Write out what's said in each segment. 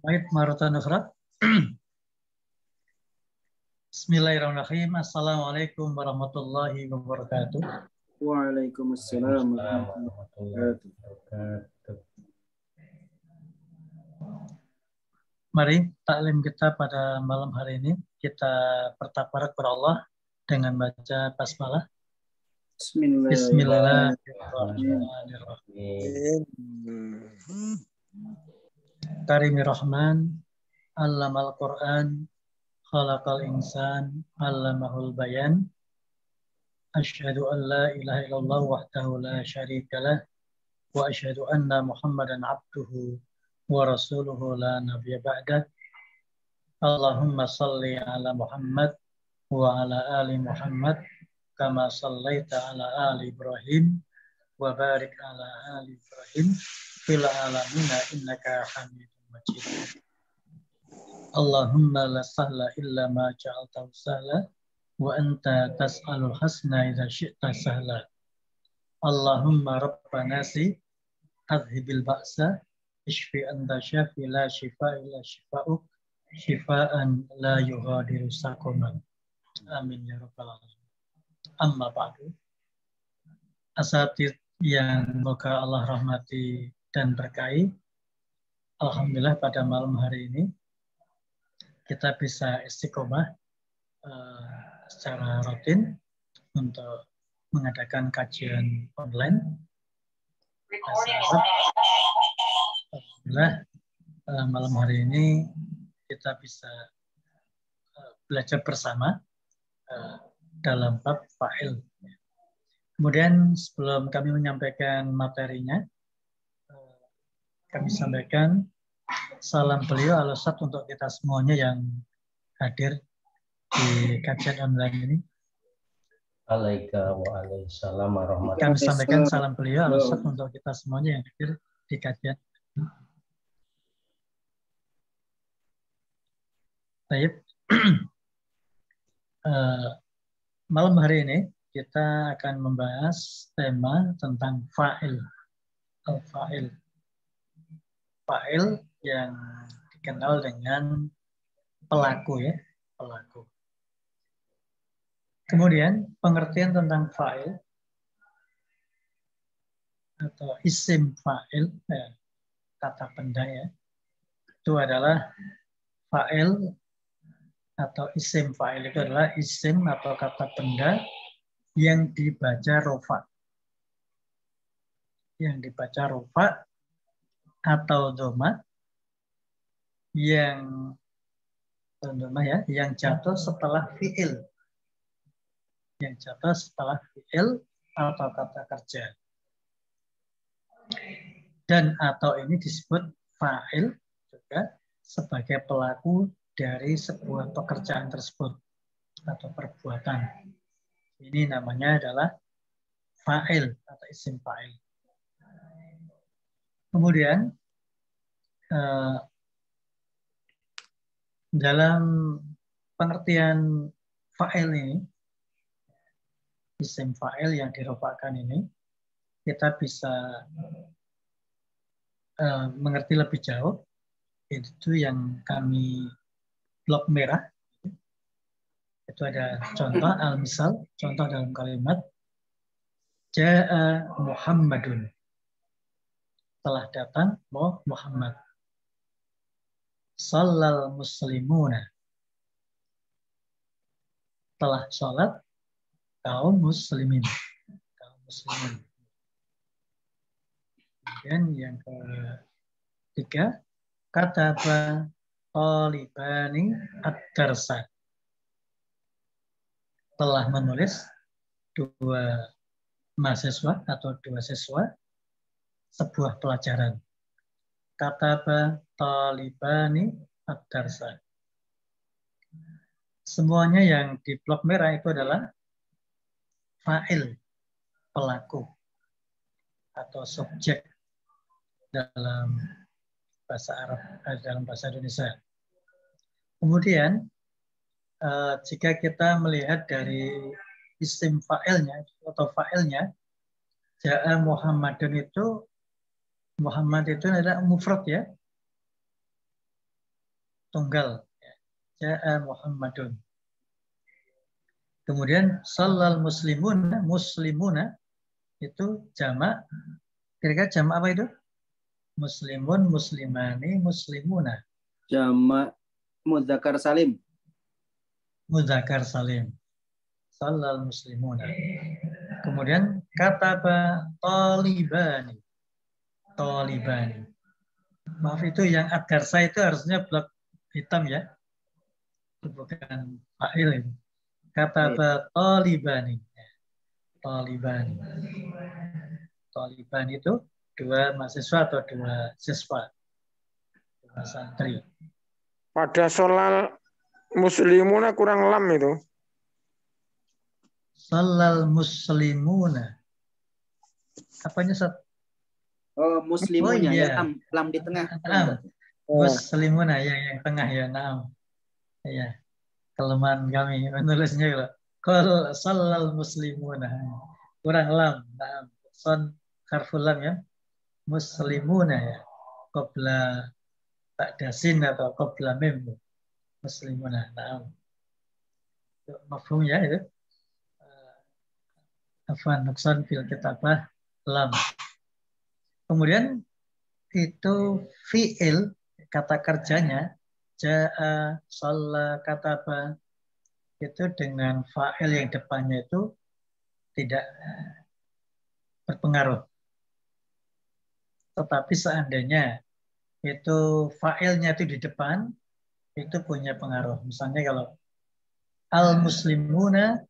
Baik, maratan ukhra. Bismillahirrahmanirrahim. Assalamualaikum warahmatullahi wabarakatuh. Waalaikumsalam warahmatullahi wabarakatuh. Mari taklim kita pada malam hari ini kita bertafarat kepada Allah dengan baca basmalah. Bismillahirrahmanirrahim. Karimir Rahman, Allamal Quran, Khalaqal Insan, Allamahul Bayan. Asyhadu an la ilaha illallah wahdahu la syarikalah wa asyhadu anna Muhammadan abduhu wa rasuluhu la nabiyya ba'dah. Allahumma salli ala Muhammad wa ala ali Muhammad kama sallaita ala ali Ibrahim wa barik ala ali Ibrahim fil alamina innaka Hamidum Majid. Allahumma la sahla illa ma ja'altahu sahla wa anta tas'alul hasna idza syi'ta sahla. Allahumma rabbana si adhibil ba'sa ishfi anta syafi la shifa illa shifa'uk shifaan la yughadiru saqaman. Amin ya rabbal alamin. Amma ba'du. Asatidz yang semoga Allah rahmati dan berkahi. Alhamdulillah pada malam hari ini kita bisa istiqomah secara rutin untuk mengadakan kajian online. Alhamdulillah malam hari ini kita bisa belajar bersama dalam bab fa'il. Kemudian sebelum kami menyampaikan materinya, kami sampaikan salam beliau al-Ustaz untuk kita semuanya yang hadir di kajian online ini. Waalaikumsalam warahmatullahi wabarakatuh. Kami sampaikan salam beliau al-Ustaz untuk kita semuanya yang hadir di kajian. Baik. Malam hari ini kita akan membahas tema tentang fa'il. Al-fa'il. Fa'il yang dikenal dengan pelaku ya, pelaku. Kemudian pengertian tentang fa'il atau isim fa'il, kata benda ya, itu adalah fa'il atau isim fa'il itu adalah isim atau kata benda yang dibaca rofa. Yang dibaca rofa atau doma yang jatuh setelah fi'il. Yang jatuh setelah fi'il atau kata kerja. Dan atau ini disebut fa'il juga sebagai pelaku dari sebuah pekerjaan tersebut atau perbuatan. Ini namanya adalah fa'il atau isim fa'il. Kemudian dalam pengertian fa'il ini, isim fa'il yang dirofakkan ini, kita bisa mengerti lebih jauh. Itu yang kami blok merah. Itu ada contoh al-misal, contoh dalam kalimat Ja'a Muhammadun. Telah datang Muhammad. Shallal muslimuna. Telah sholat kaum muslimin. Kaum muslimin. Kemudian yang ketiga, kataba talibani ad-darsa. Telah menulis dua mahasiswa atau dua siswa sebuah pelajaran. Kataba talibani ad-darsa. Semuanya yang di blok merah itu adalah fa'il, pelaku atau subjek dalam bahasa Arab, dalam bahasa Indonesia. Kemudian jika kita melihat dari isim fa'ilnya atau fa'ilnya, Ja'a Muhammadun itu, Muhammad itu adalah mufrad ya. tunggal. Ja'a Muhammadun. Kemudian sallal muslimuna, muslimuna itu jamak. Kira-kira jamak apa itu? Muslimun, muslimani, muslimuna. Jamak mudzakkar salim. Mudzakkar salim. Sallal muslimuna. Kemudian kataba talibani. Talibani. Maaf itu yang ad-darsa itu harusnya blok hitam ya. Itu bukan fa'il itu. Kataba talibani. Talibani. Talibani itu dua mahasiswa atau dua siswa. Dua santri. Pada sholal muslimuna kurang lam itu. Sallal muslimuna. Apanya Sat? Oh, muslimunya Oh, iya. ya, lam di tengah. Muslimuna yang tengah ya, naam. Iya. Kelemahan kami menulisnya loh. Qal sallal muslimuna. Kurang lam, naam. Son harful lam ya. Muslimuna ya. Qabla ba'da sin atau qabla mim. Muslimuna, naam. Mafhum ya itu. Afwan nuksan fil kitabah lam. Kemudian itu fi'il, kata kerjanya, ja'a, shalla, kataba, itu dengan fa'il yang depannya itu tidak berpengaruh. Tetapi seandainya itu fa'ilnya itu di depan, itu punya pengaruh. Misalnya kalau al-muslimuna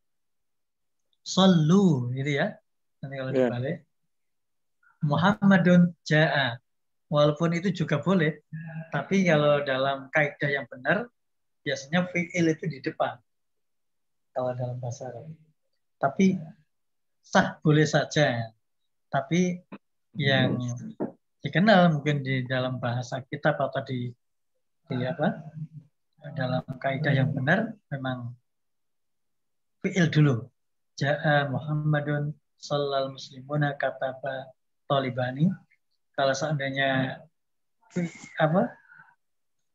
sallu, gitu ya. Nanti kalau dibalik. Muhammadun ja'a. Walaupun itu juga boleh, tapi kalau dalam kaidah yang benar, biasanya fi'il itu di depan. Kalau dalam bahasa Arab. Tapi sah boleh saja. Tapi yang dikenal mungkin di dalam bahasa kitab atau di apa? Dalam kaidah yang benar memang fi'il dulu. Ja'a Muhammadun shallal muslimuna kataba talibani. Kalau seandainya apa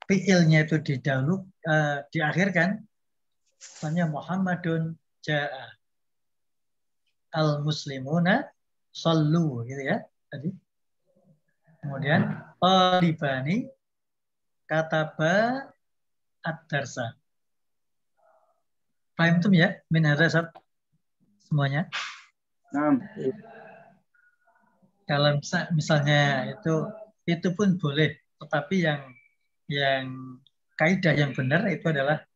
fi'ilnya itu diakhirkan, misalnya Muhammadun ja'a al muslimuna sallu gitu ya tadi. Kemudian talibani kataba ad-darsa. Paham tuh ya? Min hadza semuanya. Kalau misalnya itu pun boleh, tetapi yang kaidah yang benar itu adalah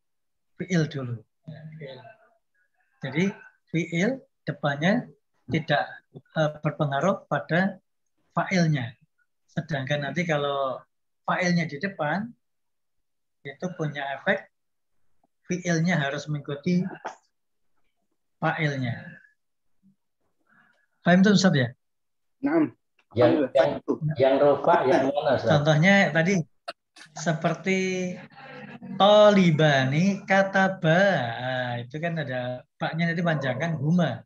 fi'il dulu. Ya, fi'il. Jadi fi'il depannya tidak berpengaruh pada fa'ilnya. Sedangkan nanti kalau fa'ilnya di depan, itu punya efek fi'ilnya harus mengikuti fa'ilnya. Paham itu Ustaz ya? Yang rofa yang mana? Contohnya tadi seperti Talibani kataba. Nah, itu kan ada baknya nanti panjangkan huma.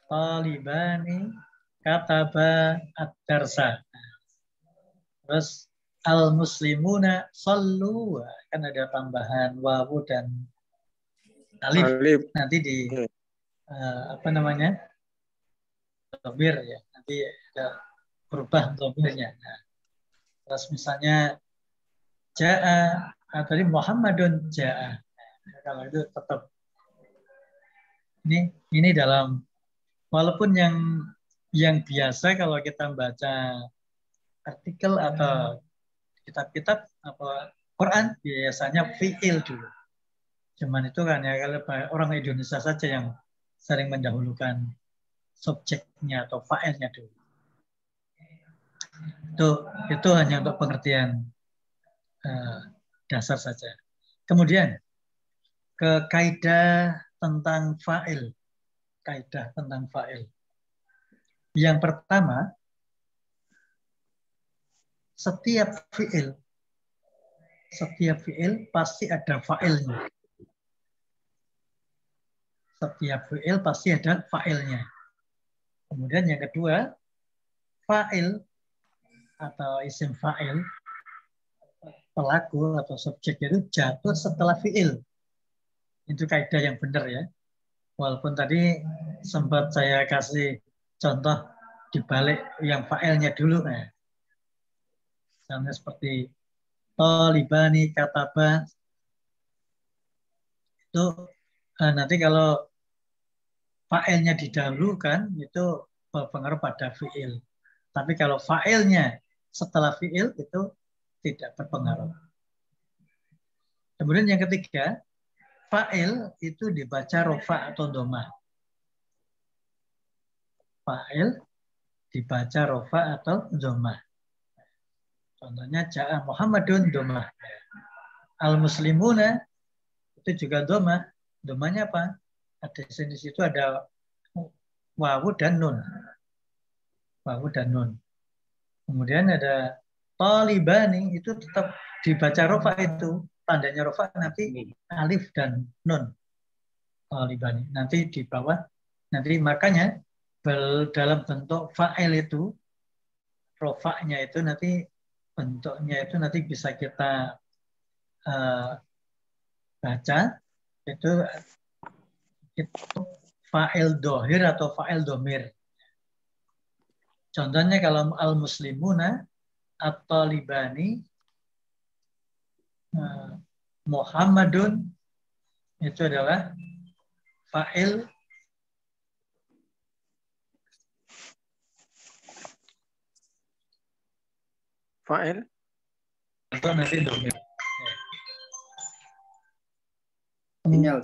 Talibani kataba ad-darsa. Terus al-muslimuna sallu. Kan ada tambahan wawu dan alif. Nanti di apa namanya? Dhamir ya. Nanti ada berubah dhamirnya. Nah, terus misalnya ja'a tadi Muhammadun ja'a. Nah, kalau itu tetap ini dalam walaupun yang biasa kalau kita baca artikel atau kitab-kitab apa Quran biasanya fi'il dulu. Cuman itu kan ya kalau orang Indonesia saja yang sering mendahulukan subjeknya atau fa'ilnya dulu. Itu hanya untuk pengertian dasar saja. Kemudian ke kaidah tentang fa'il. Kaidah tentang fa'il. Yang pertama, setiap fi'il pasti ada fa'ilnya. Setiap fi'il pasti ada fa'ilnya. Kemudian yang kedua, fa'il atau isim fa'il pelaku atau subjek itu jatuh setelah fiil. Itu kaidah yang benar ya. Walaupun tadi sempat saya kasih contoh dibalik yang fa'ilnya dulu. Misalnya seperti Tolibani kataba. Itu nanti kalau fa'ilnya didahulukan itu berpengaruh pada fi'il. Tapi kalau fa'ilnya setelah fi'il itu tidak berpengaruh. Kemudian yang ketiga, fa'il itu dibaca rofa atau domah. Fa'il dibaca rofa atau domah. Contohnya ja'a Muhammadun domah. Al-muslimuna itu juga domah. Domahnya apa? Ada di situ ada wawu dan nun. Wawu dan nun. Kemudian ada Talibani itu tetap dibaca rofa itu. Tandanya rofa nanti alif dan nun. Talibani. Nanti di bawah. Nanti makanya dalam bentuk fa'il itu rofa'nya itu nanti bentuknya itu nanti bisa kita baca itu fa'il dohir atau fa'il domir. Contohnya kalau al-muslimuna at-talibani Muhammadun itu adalah fa'il atau nanti domir. Sinyal.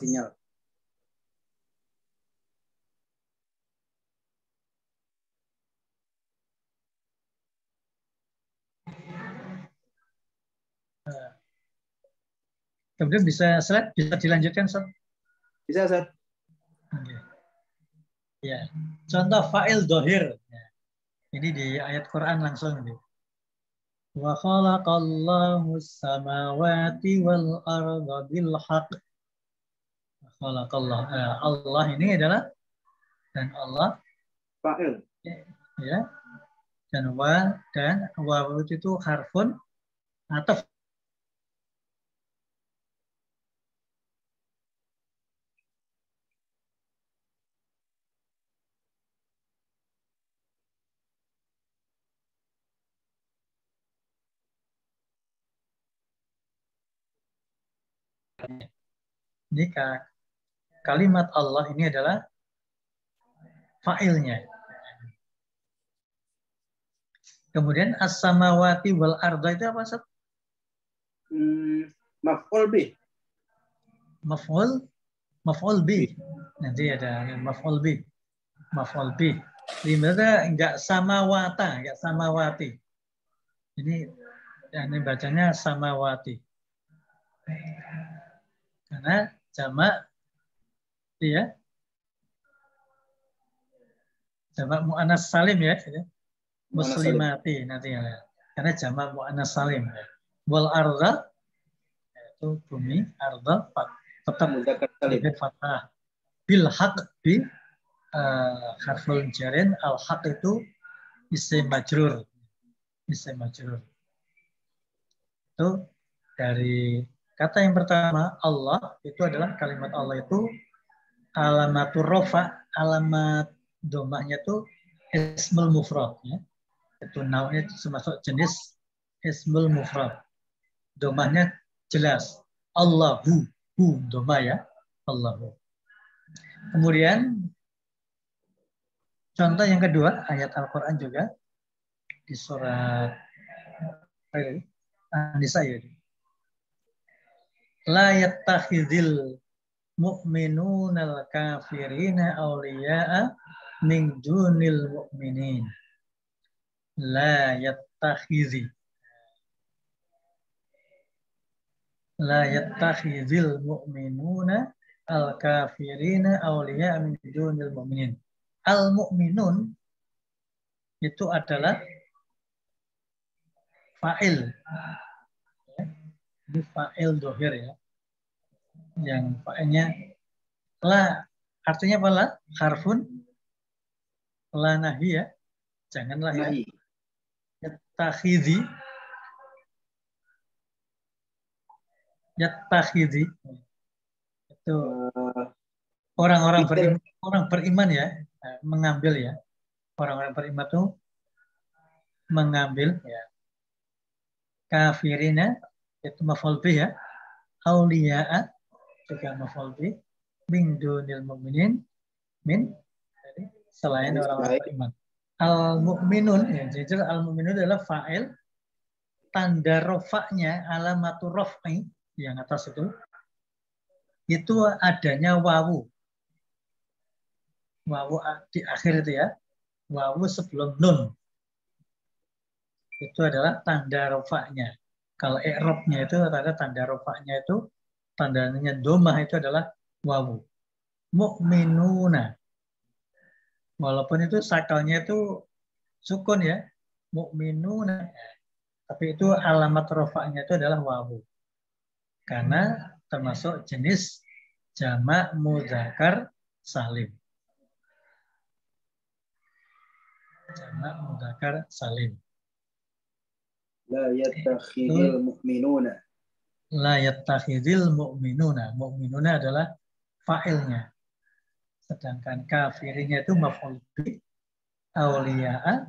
Kemudian bisa dilanjutkan, Ustaz? Bisa, Ustaz. Okay. Ya. Contoh fa'il dohir. Ini di ayat Quran langsung. Wa khalaqallahu samawati wal arda bil haqq. Khalaqallah. Allah ini adalah dan Allah fa'il. Ya. Dan wa itu harfun atau ini kalimat Allah ini adalah fa'ilnya. Kemudian as-samawati wal arda itu apa, Ustaz? Maf'ul bih. Maf'ul bih. Nanti ada maf'ul bih. Maf'ul bih. Dimana enggak samawati. Ini bacanya samawati. Karena jamak ya. Jamak muannas salim ya. Muslimati nanti ya. Karena jamak muannas salim ya. Wal arda itu bumi, arda tetap mudzakkar salim. Fathah. Bil haq bi harful jarin, al haq itu isim majrur. Isim majrur. Itu dari kata yang pertama Allah itu adalah kalimat Allah itu alamatur rofa, alamat domahnya itu ismul mufrad ya. Itu namanya termasuk jenis ismul mufrad. Domahnya jelas. Allahu, domah ya. Allahu. Kemudian contoh yang kedua ayat Al-Quran juga di surat An-Nisa ya. La yattakhidhil mu'minunal kafirina awliya'a min dunil mu'minin. La yattakhidhil mu'minuna al-kafirina awliya'a min dunil mu'minin. Al-mu'minun itu adalah fa'il. Ini fa'il dohir ya. Yang fa'ilnya la, artinya apa la? Harfun la nahi ya. Janganlah ya. Yattakhidhi yattakhidhi itu Eh, orang-orang pikir. beriman ya, mengambil ya. Orang-orang beriman itu mengambil ya. Kafirina itu maf'ul bih ya. Auliya'a juga maf'ul bih. Min dunil mu'minin min jadi selain orang-orang beriman. Al-mu'minun ya, jadi al-mu'minun adalah fa'il, tanda rofaknya alamatu rof'i yang atas itu adanya wawu di akhir itu ya, wawu sebelum nun itu adalah tanda rofaknya. Kalau i'rabnya itu tanda rofaknya itu tandanya domah itu adalah wawu. Mu'minuna walaupun itu sakalnya itu sukun ya, mu'minuna. Tapi itu alamat rofaknya itu adalah wawu. Karena termasuk jenis jamak mudzakkar salim. Jamak mudzakkar salim. La yattakhidil mu'minuna. La yattakhidil mu'minuna. Mu'minuna adalah fa'ilnya. Sedangkan kafirnya itu maf'ul bih auliya'a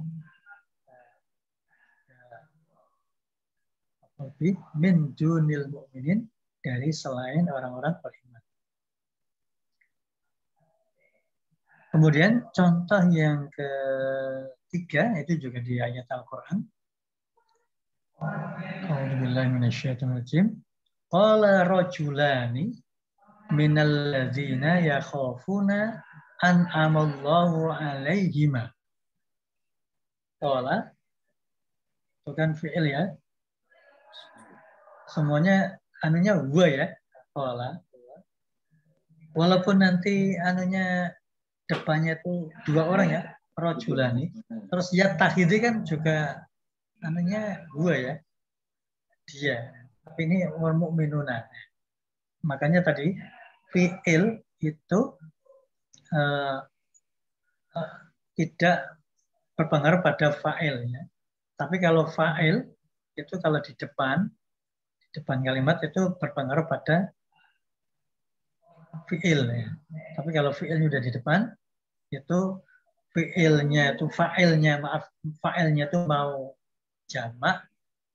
min dunil mu'minin dari selain orang-orang beriman. Kemudian contoh yang ketiga itu juga di ayat Al-Quran. A'udzubillahi minasyaitonirrajim. Qala rajulani minal ladzina yakhafuna an'amallahu 'alaihima. Qala itu kan fi'il ya. Semuanya anunya huwa ya. Qala. Walaupun nanti anunya depannya itu dua orang ya, rajulani. Terus yattahidzi kan juga anunya huwa ya. Dia. Tapi ini wal mu'minuna. Makanya tadi fi'il itu tidak berpengaruh pada fa'il ya. Tapi kalau fa'il itu kalau di depan kalimat itu berpengaruh pada fi'il ya. Tapi kalau fi'ilnya udah di depan itu fi'ilnya itu fa'ilnya itu mau jamak,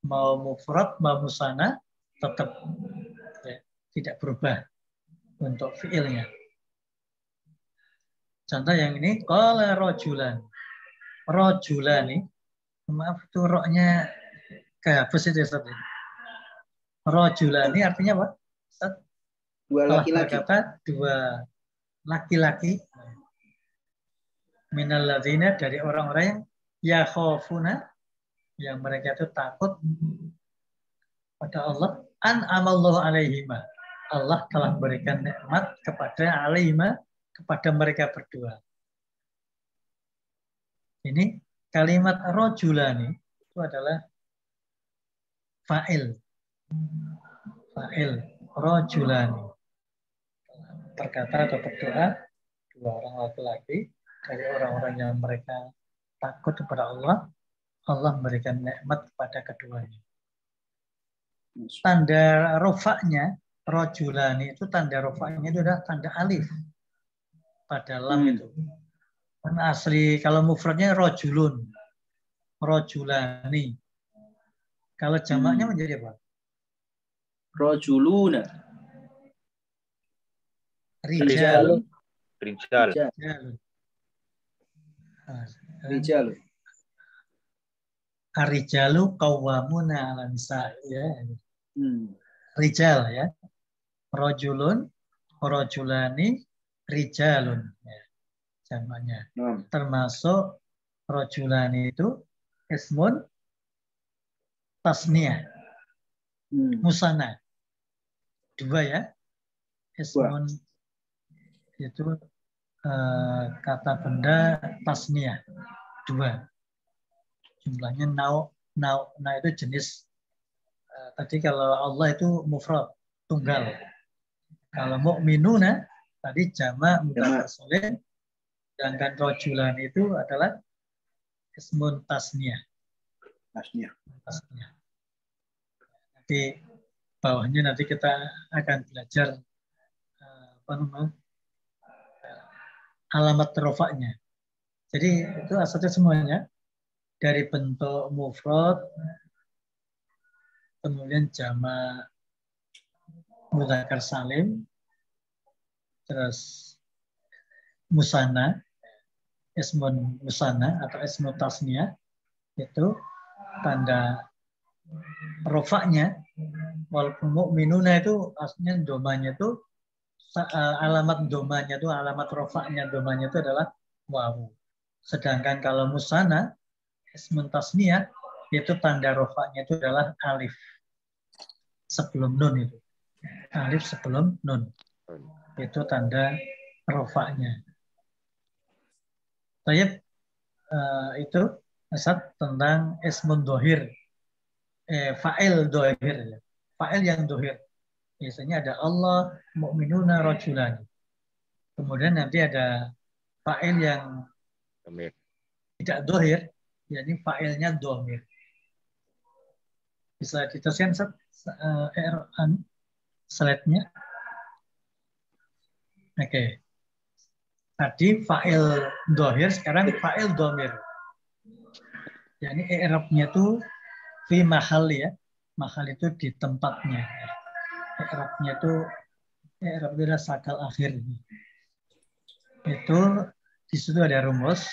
mau mufrad, mau musanna tetap ya, tidak berubah untuk fi'ilnya. Contoh yang ini qala rajulan. Rajulani. Maaf itu roknya kehapus itu Ustaz. Rajulani artinya apa? Ustaz? Dua laki-laki. Kata dua laki-laki minal ladzina dari orang-orang yang yakhafuna yang mereka itu takut pada Allah an'amallahu alaihima. Allah telah memberikan nikmat kepada alaihima kepada mereka berdua. Ini kalimat rajulani itu adalah fa'il. Fa'il rajulani. Berkata atau berdoa dua orang laki-laki dari orang-orang yang mereka takut kepada Allah, Allah memberikan nikmat kepada keduanya. Tanda rofaknya rajulani itu tanda rofaknya itu adalah tanda alif pada lam itu. Karena asli kalau mufradnya rajulun, rajulani. Kalau jamaknya menjadi apa? Rajuluna. Rijal. Rijal. Ar-rijalu qawwamuna 'ala nisa ya. Rijal ya. Rajulun, rajulani, rijalun ya. Jamaknya. Termasuk rajulani itu ismun tasniyah. Musanna. Dua ya. Ismun itu kata benda tasniyah. Dua. Jumlahnya na itu jenis tadi kalau Allah itu mufrad, tunggal. Kalau mu'minuna tadi jamak mudzakkar shalim, sedangkan rajulan itu adalah ismun tasniyah. Tasniyah. Jadi bawahnya nanti kita akan belajar alamat rofaknya. Jadi itu asalnya semuanya dari bentuk mufrad, kemudian jamak mudzakkar salim, terus musanna, ismun musanna atau ismun tasniyah, itu tanda rofaknya. Walaupun mu'minuna itu aslinya domanya itu alamat domanya itu, alamat rofaknya domanya itu adalah wawu. Sedangkan kalau musanna ismun tasniyah itu tanda rofaknya itu adalah alif sebelum nun itu. Alif sebelum nun. Itu tanda rofaknya. Baik, itu Ustaz tentang ismun dohir. Fa'il dohir. Fa'il yang dohir. Biasanya ada Allah, mu'minuna, rajulani. Kemudian nanti ada fa'il yang tidak dohir, yakni fa'ilnya domir. Bisa diteruskan slide-nya. Oke. Tadi fa'il dohir, sekarang fa'il domir. Yakni i'rabnya itu fi mahal ya. Mahal itu di tempatnya. I'rabnya itu i'rab adalah sakal akhir. Itu di situ ada rumus.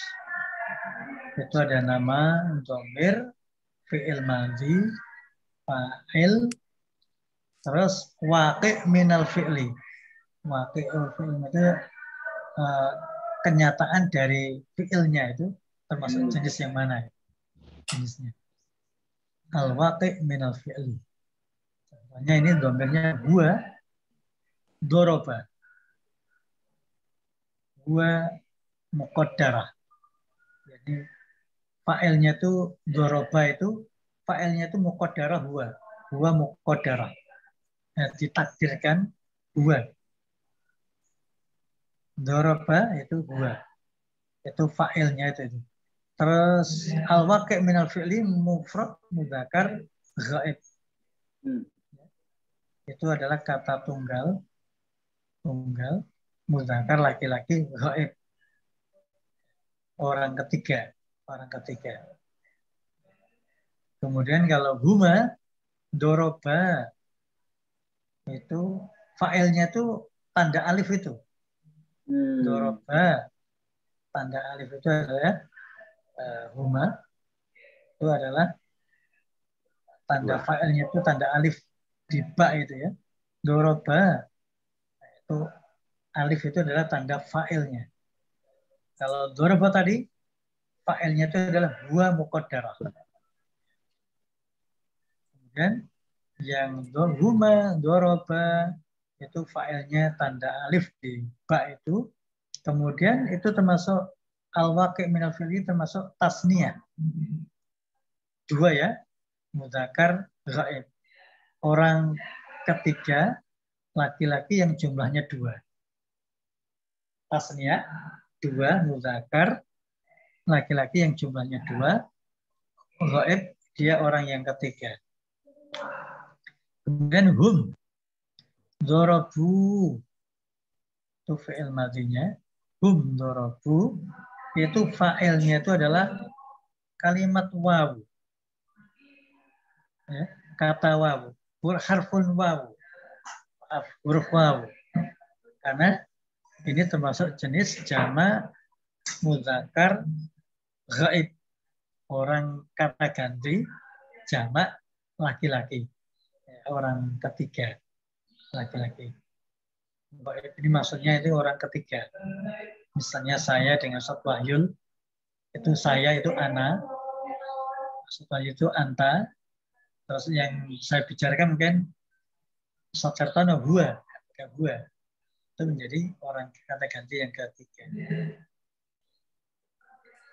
Itu ada nama domir, fi'il madhi, fa'il, terus waqi' minal fi'li. Waqi' fi'il itu kenyataan dari fi'ilnya itu termasuk jenis yang mana ya? Jenisnya. Al-waqi' minal fi'li. Contohnya ini domirnya huwa doroba. Huwa muqaddarah. Jadi fa'ilnya itu doroba itu, fa'ilnya itu muqaddarah huwa. Huwa muqaddarah. Ditakdirkan huwa. Doroba itu huwa. Itu fa'ilnya itu. Terus al-waqi' minal fi'li mufrad mudzakkar ghaib. Itu adalah kata tunggal mudzakkar laki-laki ghaib. Orang ketiga. Kemudian kalau huma doroba itu fa'ilnya itu tanda alif itu. Doroba tanda alif itu adalah huma, itu adalah tanda fa'ilnya itu tanda alif di ba itu ya. Doroba itu alif itu adalah tanda fa'ilnya. Kalau doroba tadi fa'ilnya itu adalah huwa muqaddarah. Kemudian yang huma doroba itu fa'ilnya tanda alif di ba itu. Kemudian itu termasuk al-waqi' minal fi'li termasuk tasniyah. Dua ya, mudzakkar ghaib. Orang ketiga laki-laki yang jumlahnya dua. Tasniyah dua, mudzakkar laki-laki yang jumlahnya dua. Ghaib dia orang yang ketiga. Kemudian hum dorobu itu fi'il madhinya. Hum dorobu itu fa'ilnya itu adalah kalimat wawu. Ya, kata wawu. Harfun wawu. Huruf wawu. Karena ini termasuk jenis jamak mudzakkar ghaib. Orang kata ganti jamak laki-laki. Orang ketiga laki-laki. Ini maksudnya itu orang ketiga. Misalnya saya dengan Ustaz Wahyul, itu saya itu ana, Ustaz Wahyul itu anta, terus yang saya bicarakan mungkin Ustaz Sartono huwa, itu menjadi orang kata ganti yang ketiga.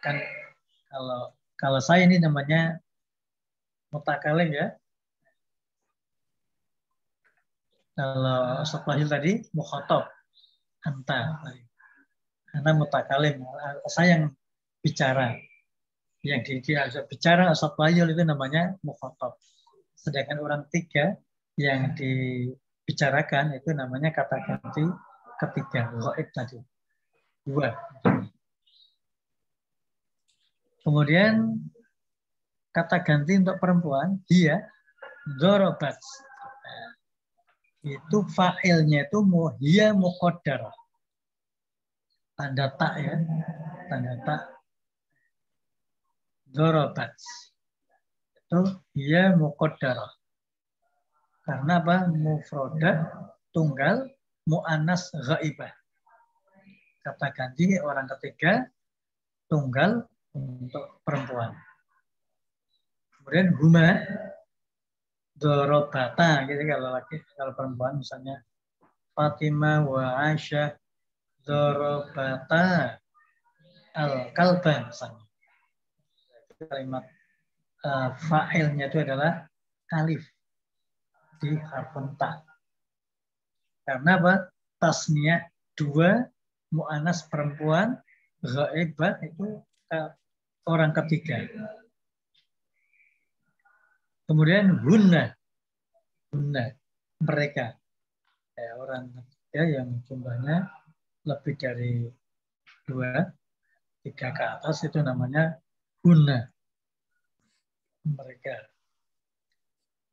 Kan kalau saya ini namanya mutakalim ya. Kalau Ustaz Wahyul tadi mukhatab, anta. Karena mutakalim, saya yang bicara. Yang bicara Ustaz Wahyul itu namanya mukhatab. Sedangkan orang tiga yang dibicarakan itu namanya kata ganti ketiga, ghaib tadi. Dua. Kemudian kata ganti untuk perempuan, dia, dorobat. Nah, itu fa'ilnya itu hiya muqaddarah. Tanda tak ya, tanda tak. Dorobat. Itu hiya muqaddarah. Karena apa? Mufrodah, tunggal, mu'annas ghaibah. Kata ganti orang ketiga, tunggal untuk perempuan. Kemudian huma, dorobata, gitu kalau perempuan misalnya Fatimah wa Aisyah dorobata al-kalba misalnya. Kalimat fa'ilnya itu adalah alif di harfun ta. Karena apa? Tasniyah dua, mu'anas perempuan, ghaibah itu orang ketiga. Kemudian hunna mereka, orang ketiga yang jumlahnya lebih dari 2, 3 ke atas itu namanya hunna, mereka.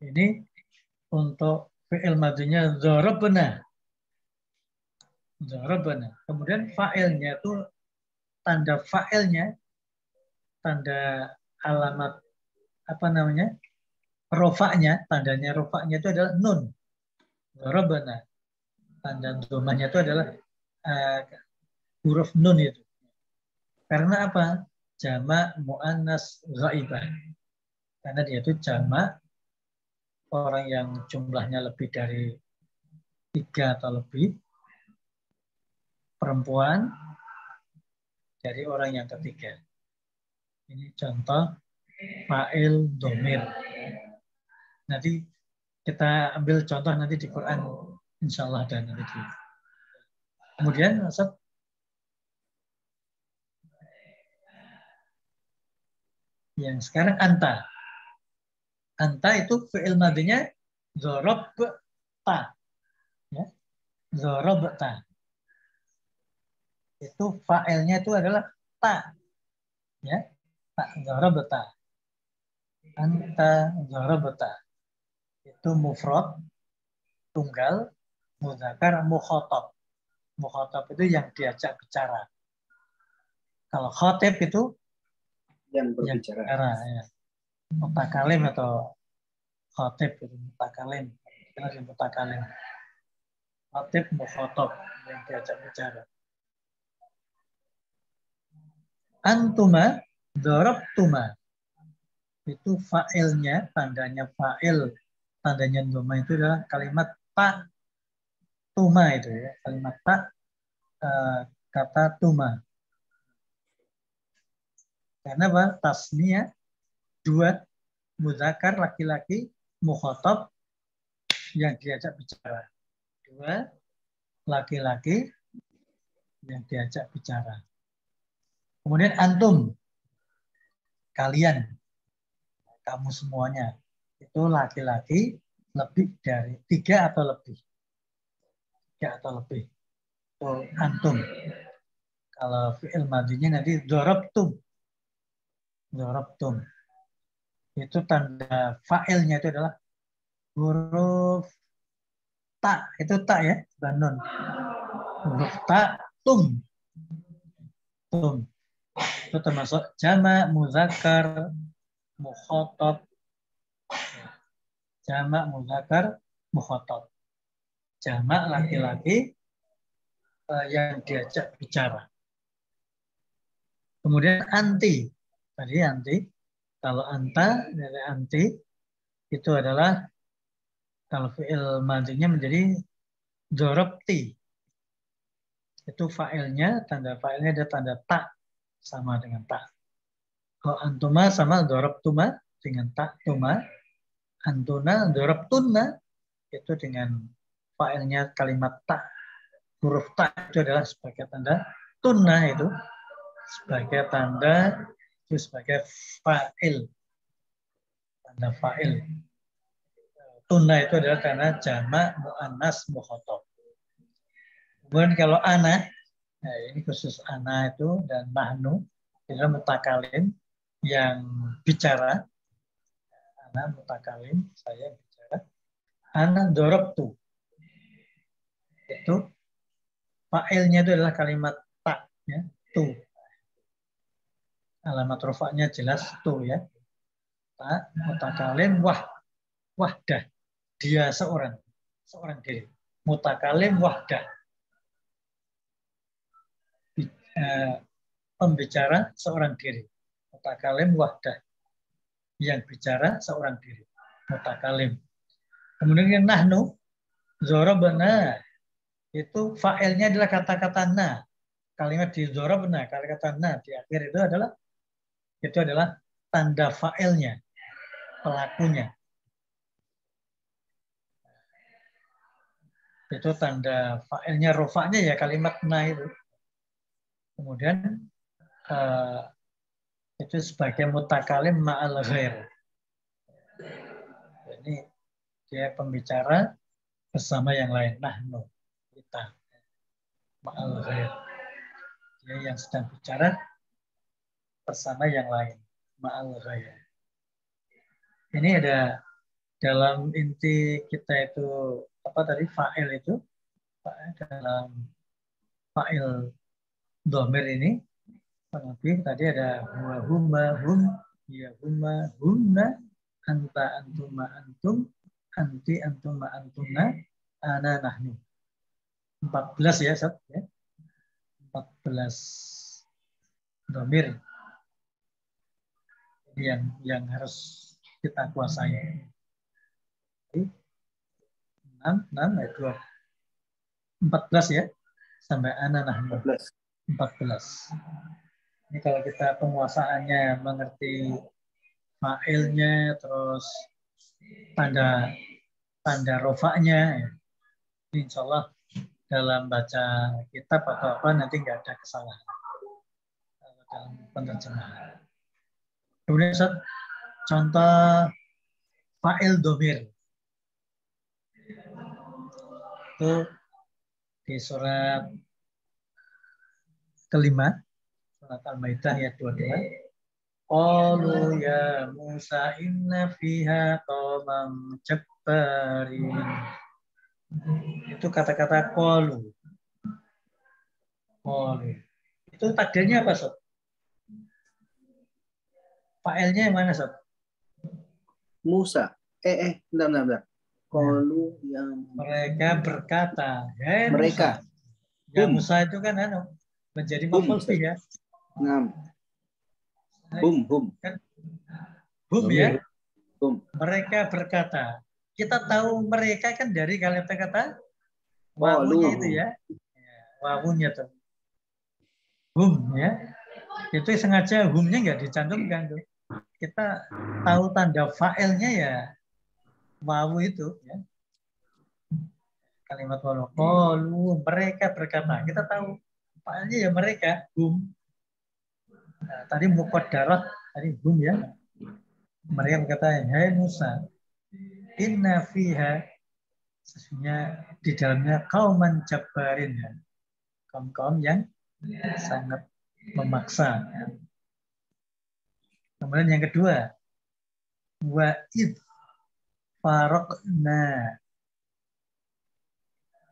Ini untuk fi'il madinya dzarabna. Kemudian fa'ilnya itu tanda fa'ilnya, tanda alamat apa namanya? Rofaknya, tandanya rofaknya itu adalah nun. Dzarabna. Tanda domanya itu adalah huruf nun itu. Karena apa? Jamak mu'annas ghaibah. Karena dia itu jamak orang yang jumlahnya lebih dari 3 atau lebih, perempuan dari orang yang ketiga. Ini contoh fa'il domir. Nanti kita ambil contoh nanti di Quran, insya Allah dan nanti. Kemudian Ustaz, yang sekarang anta. Anta itu fi'il madinya dzarabta. Ya. Dzarabta. Itu fa'ilnya itu adalah ta. Ya. Ta dzarabta. Anta dzarabta. Itu mufrad, tunggal, mudzakar, mukhatab. Mukhatab itu yang diajak bicara. Kalau khatib itu yang berbicara. Ya. Mutakalim atau khatib itu mutakalim. Kita mutakalim. Khatib, mukhatab yang diajak bicara. Antuma, dorabtuma. Itu fa'ilnya, tandanya fa'il, tandanya doma itu adalah kalimat ta tuma itu ya, kalimat ta kata tuma. Karena apa? Tasniya dua, mudzakar laki-laki, mukhatab yang diajak bicara. Dua, laki-laki yang diajak bicara. Kemudian antum, kalian, kamu semuanya, itu laki-laki lebih dari 3 atau lebih. 3 atau lebih. Itu antum. Kalau fi'il madinya nanti dorabtum. Dorabtum. Itu tanda fa'ilnya itu adalah huruf ta. Itu ta ya, bukan nun. Huruf ta, tum. Tum. Itu termasuk jamak, muzakkar, mukhatab. Jamak, muzakkar, mukhatab. Jamak laki-laki yang diajak bicara. Kemudian anti. Tadi anti. Kalau anta dari anti itu adalah kalau fi'il madinya menjadi dorobti. Itu fa'ilnya, tanda fa'ilnya ada tanda ta sama dengan ta. Kalau antuma sama dorobtuma dengan ta tuma. Antuna dorobtunna itu dengan fa'ilnya kalimat ta. Huruf ta itu adalah sebagai tanda tunna itu sebagai tanda itu sebagai fa'il. Tanda fa'il. Tuna itu adalah karena jamak mu'annas mukhatab. Kemudian kalau ana, nah ini khusus ana itu dan nahnu, itu mutakalim yang bicara. Ana mutakalim, saya bicara. Ana dorobtu. Itu fa'ilnya itu adalah kalimat ta, ya, tu. Alamat rofaknya jelas tu ya. Ta, mutakalim wahdah. Dia seorang diri. Mutakalim wahdah. Pembicara seorang diri. Mutakalim wahdah. Yang bicara seorang diri. Mutakalim. Kemudian yang nahnu, zorobna, itu fa'ilnya adalah kata-kata na. Kalimat di zorobna, kata-kata na di akhir itu adalah tanda fa'ilnya, pelakunya. Itu tanda fa'ilnya, rofaknya ya kalimat na itu. Kemudian itu sebagai mutakalim ma'al ghair. Ini dia pembicara bersama yang lain. Nahnu, kita. Ma'al ghair. Dia yang sedang bicara bersama yang lain. Ma'al ghair. Ini ada dalam inti kita itu, apa tadi, fa'il itu. Dalam fa'il dhamir ini, lebih tadi ada huwa huma hum ya huma humna anta antuma antum anti antuma antuna ana nahnu. 14 ya, Sob, ya. 14 dhamir ini yang harus kita kuasai. 6 ayat 14 ya sampai ana nahnu. 14. Ini kalau kita penguasaannya mengerti fa'ilnya, terus tanda rofaknya, insya Allah dalam baca kitab atau apa nanti nggak ada kesalahan dalam penerjemahan. Kemudian contoh fa'il dhamir itu di surat kelima, surat Al-Maidah ayat 22. Qalu ya Musa inna fiha qawman jabbarin. Itu kata-kata qalu. Qalu. Itu takdirnya apa, Sob? Fa'ilnya yang mana, Sob? Musa. Bentar. Qalu yang mereka berkata, "Hei mereka. Musa." Ya Musa itu kan menjadi maf'ul bih ya. Hum. Kan? Hum ya. Hum. Mereka berkata. Kita tahu mereka kan dari kata-kata wawunya itu ya. Wawunya tuh. Hum ya. Itu sengaja humnya nggak dicantumkan tuh. Kita tahu tanda fa'ilnya ya wawu itu ya. Kalimat wawu. Mereka berkata. Kita tahu fa'ilnya ya mereka. Hum. Nah, tadi muqaddarah, tadi hum ya. Mereka berkata, "Hai Musa, inna fiha," sesungguhnya di dalamnya kauman jabbarin ya. Kaum-kaum yang sangat memaksa. Ya. Kemudian yang kedua, wa id faraqna,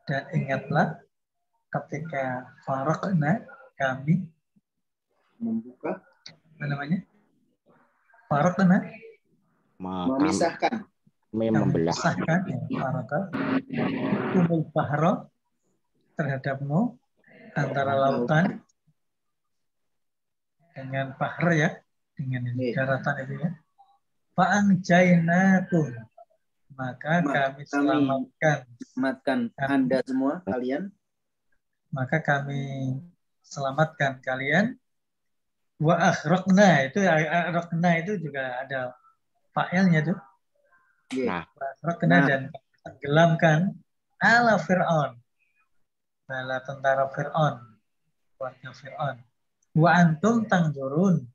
dan ingatlah ketika faraqna, kami membuka, apa namanya? Faraqna, memisahkan, memisahkan ya, faraqa kumul bahra, terhadapmu antara lautan dengan bahr ya, dengan daratan itu ya. Fa'anjainakum, maka kami selamatkan Anda semua kalian. Maka kami selamatkan kalian. Wa akhraqna, itu juga ada fa'ilnya tuh. Wa akhraqna, dan tenggelamkan ala Fir'aun, bala tentara Fir'aun, keluarga Fir'aun. Wa antum tanzurun,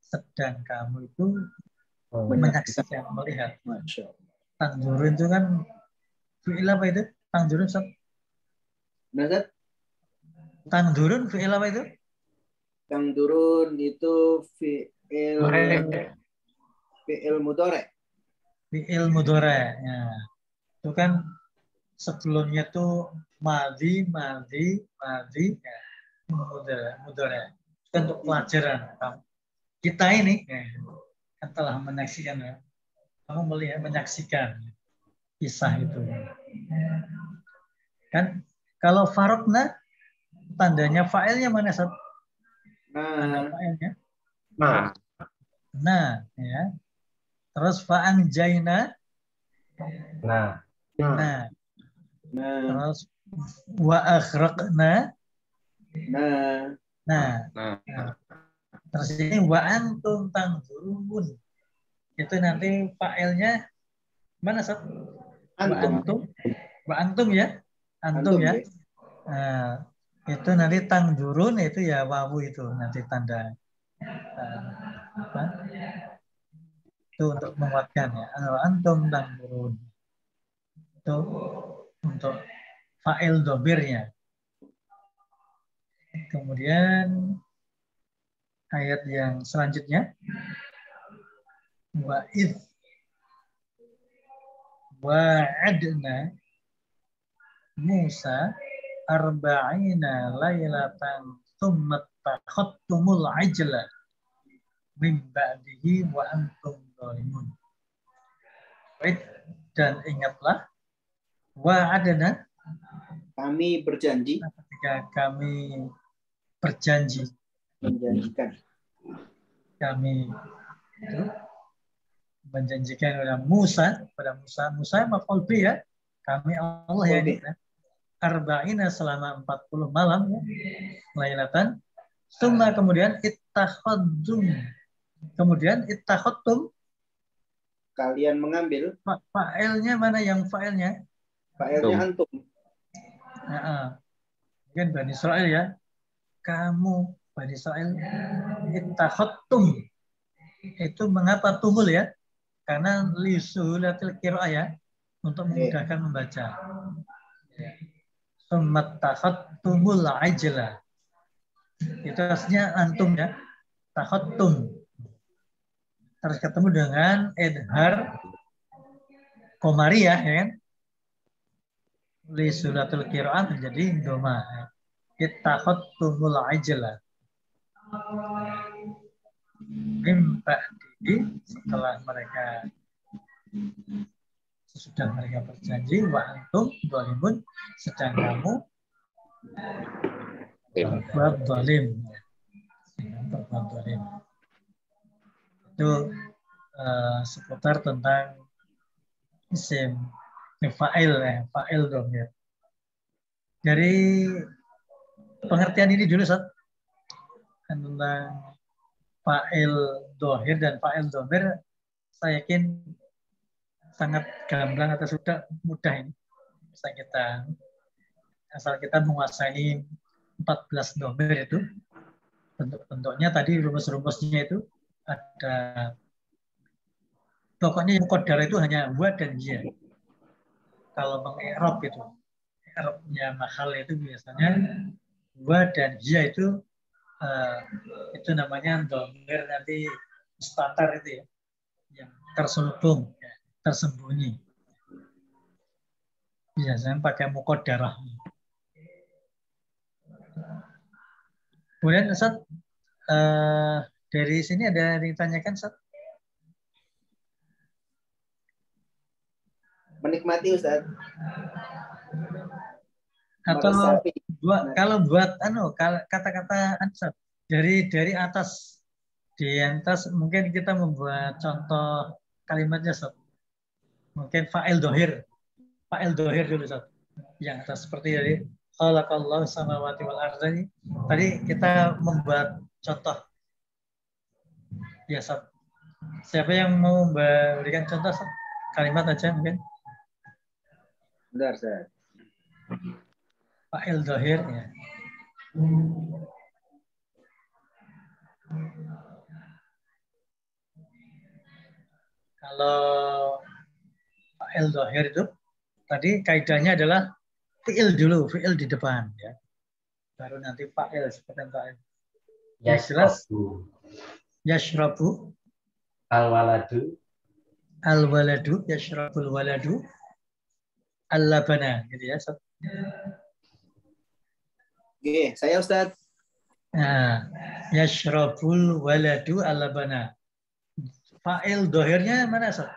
sedang kamu itu menyaksikan, melihat. Tangdurun itu kan fi'il apa itu? Tangdurun, Ustaz? Nah, Ustaz, Tangdurun fi'il apa itu? yang turun itu fi'il mudhari. Fi'il mudhari. Ya. Itu kan sebelumnya tuh madi, ya. Mudhari. Itu kan untuk pelajaran. Kita ini kan telah menyaksikan, ya. Kamu melihat menyaksikan kisah itu. Kan kalau farokna tandanya fa'ilnya mana, Ustaz? Tanda Nah, fa'ilnya. Nah, Nah, ya. Terus fa'ang jaina. Nah, Nah, nah, terus wa akhraqna. nah, Nah, nah, terus ini wa antum tangzurun. Itu nanti fa'ilnya mana, Ustaz? Wa antum. antum. Wa antum ya. Antum Antum ya. ya. Nah, itu nanti tangzurun itu ya wawu itu nanti tanda apa? Itu untuk menguatkan ya. Antum tangzurun. Itu untuk fa'il dobirnya. Kemudian ayat yang selanjutnya wa'id wa'adna Musa arba'ina laylatan thumma takhottumul ajla min ba'dihi wa antum dhalimun. Dan ingatlah wa'adna Kami berjanji, ketika kami berjanji, menjanjikan. kami itu menjanjikan kepada Musa maf'ul bi ya, kami Allah ya ini ya. Arba'ina selama 40 malam ya, lailatan. Summa kemudian ittakhadtum Kalian mengambil, fa'ilnya mana yang fa'ilnya? fa'ilnya antum. Mungkin Bani Israel ya. Kamu Bani Israel ittakhadtum. Itu mengapa tumul ya? Karena lisuhulatil qira'ah ya, untuk memudahkan membaca. Summattakhadtumul ajla. Itu artinya antum ya. Takhattum. Terus ketemu dengan idhar komariah ya kan? Li suratul qira'ah menjadi doma. Ittakhattumul ajla. Setelah mereka sesudah mereka berjanji wa antum dhalimun, sedang kamu berbuat zalim. Berbuat zalim. Itu seputar tentang isim fa'il dong ya. Dari pengertian ini dulu, Ustaz, tentang fa'il dohir dan fa'il domir, saya yakin sangat gamblang atau sudah mudah ini. Bisa kita, asal kita menguasai 14 domir itu, bentuk-bentuknya tadi, rumus-rumusnya itu ada, pokoknya yang kodar itu hanya wa dan ya. Kalau mengi'rab itu, i'rabnya mahal itu biasanya wa dan ya itu namanya domir nanti standar itu ya, yang terselubung, ya, tersembunyi. Biasanya pakai muqaddarah. Kemudian Ustaz, dari sini ada yang ditanyakan, Ustaz? Menikmati, Ustaz. Atau kalau buat kata-kata Ustaz, dari atas, di atas mungkin kita membuat contoh kalimatnya, Ustaz. Mungkin fa'il dohir dulu, Ustaz. Yang atas seperti dari khalaqallahu samawati wal ardi. Tadi kita membuat contoh. Ya, Ustaz. Siapa yang mau memberikan contoh, Ustaz? Kalimat aja mungkin. Benar, Ustaz. Fa'il dohir ya. Kalau Fa'il dohir itu tadi kaidahnya adalah fi'il dulu, fi'il di depan ya. Baru nanti fa'il seperti fa'il. Yang jelas Yashrabu. yashrabu Al-waladu. al-waladu, yashrabul waladu al-labana gitu ya. Oke, saya Ustadz. Nah, yashrabul waladu al-labana. Fa'il dohirnya mana, Ustaz?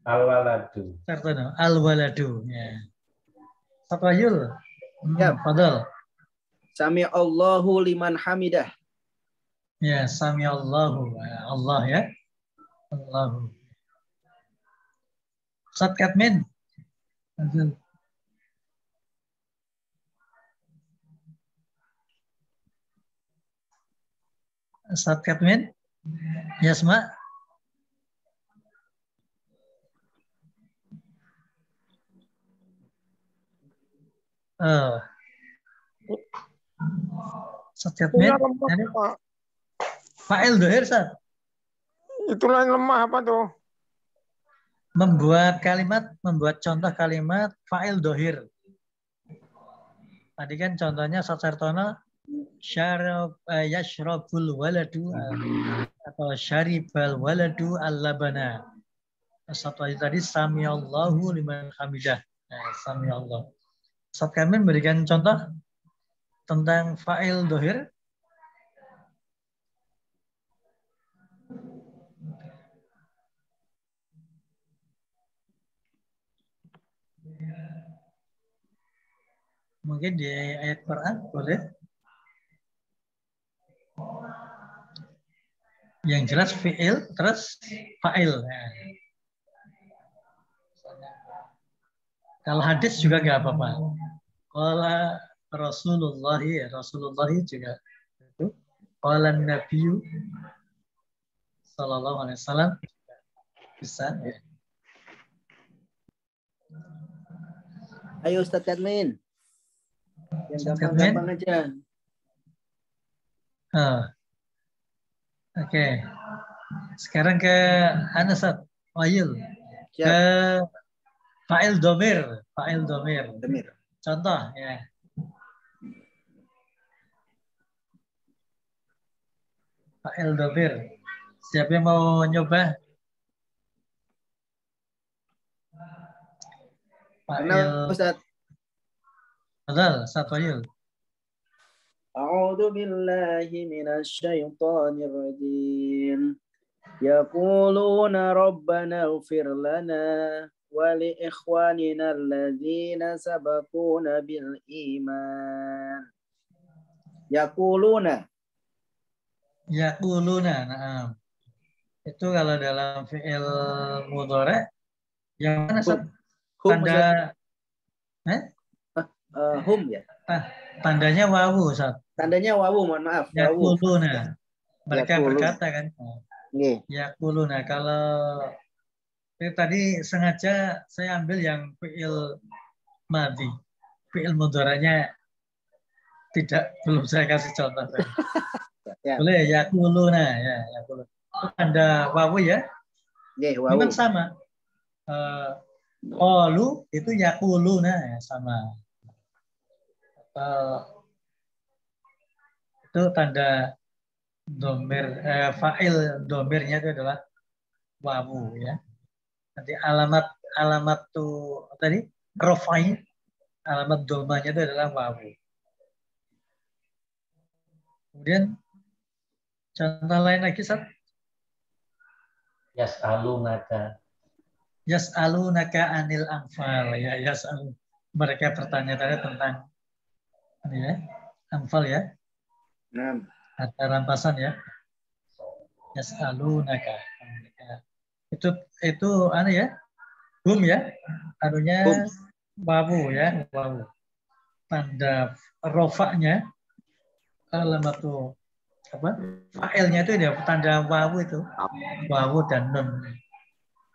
Al-waladu. Sartono, al-waladu. Ya. Satwayul. Ya. Fadal. Sami Allahu liman hamidah. Ya, sami Allahu. Allah ya. Allahu. Ustaz Katmin. Ustaz Katmin. Yasma. Ustaz Katmin. Fa'il dohir, Ustaz. Itulah yang lemah apa tuh? Membuat contoh kalimat fa'il dohir. Tadi kan contohnya Sartono yashrabul waladu atau syaribal waladu al-labana. Satu tadi samiallahu liman hamidah. Samiallah. Ustaz kami memberikan contoh tentang fa'il dohir. Mungkin di ayat Quran boleh. Yang jelas fi'il terus fa'il. Kalau hadis juga nggak apa-apa. Qala Rasulullah juga itu. Qala Nabi sallallahu alaihi wasallam bisa ya. Ayo Ustaz Katmin. Yang gampang-gampang aja. Oke. Sekarang ke Anasat Wayul. Ke fa'il domir. Contoh ya. Fa'il domir. Siapa yang mau nyoba? Fa'il Ustaz. Adal, Satwayul. A'udzu billahi minasy syaithanir rajim. Yaquluna rabbana ighfir lana wa li ikhwanina alladzina sabaquna bil iman. Yaquluna. Nah. Itu kalau dalam fi'il mudhari yang mana tanda hum ya. Tandanya wawu, Ustaz. Tandanya wawu, mohon maaf. Yaquluna. Mereka berkata kan. Yaquluna. Kalau tadi sengaja saya ambil yang fi'il madhi. Fi'il mudhari'nya belum saya kasih contoh. Ya. Boleh yaquluna ya, yaquluna. Tanda wawu ya. Wawu. Memang sama. Qalu itu yaquluna ya, sama. Itu tanda domir, fa'il domirnya itu adalah wawu ya. Nanti alamat tuh tadi rafai, alamat domanya itu adalah wawu. Kemudian contoh lain lagi, Sat. Yas'alunaka anil anfal ya, mereka bertanya-tanya tentang ya, anfal ya. Ada rampasan ya. Yas'alunaka. Itu ya. Hum ya. Anunya wawu ya, wawu. Tanda rofaknya alamatu fa'ilnya itu ya tanda wawu itu. Wawu dan nun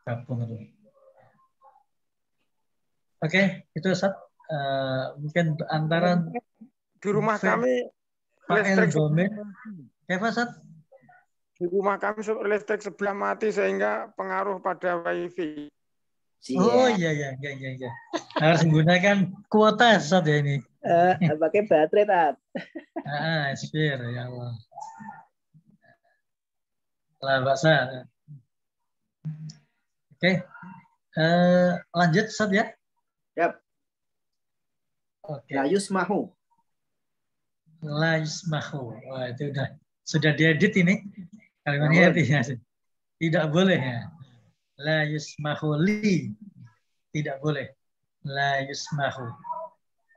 gabung itu. Oke, itu Ustaz. Mungkin antara di rumah kami fa'il domir. Kayak Ustaz? Di rumah kami listrik sebelah mati sehingga pengaruh pada wifi. Oh iya. Harus menggunakan kuota Ustaz ya ini. Pakai baterai Tat. Spare ya Allah. Lah bahasa. Oke. Lanjut Ustaz ya. Yap. Oke. La yusmahu. La yusmahu. Wah, itu sudah diedit ini. Kalimatnya artinya tidak boleh ya. La yusmahu li. Tidak boleh. La yusmahu.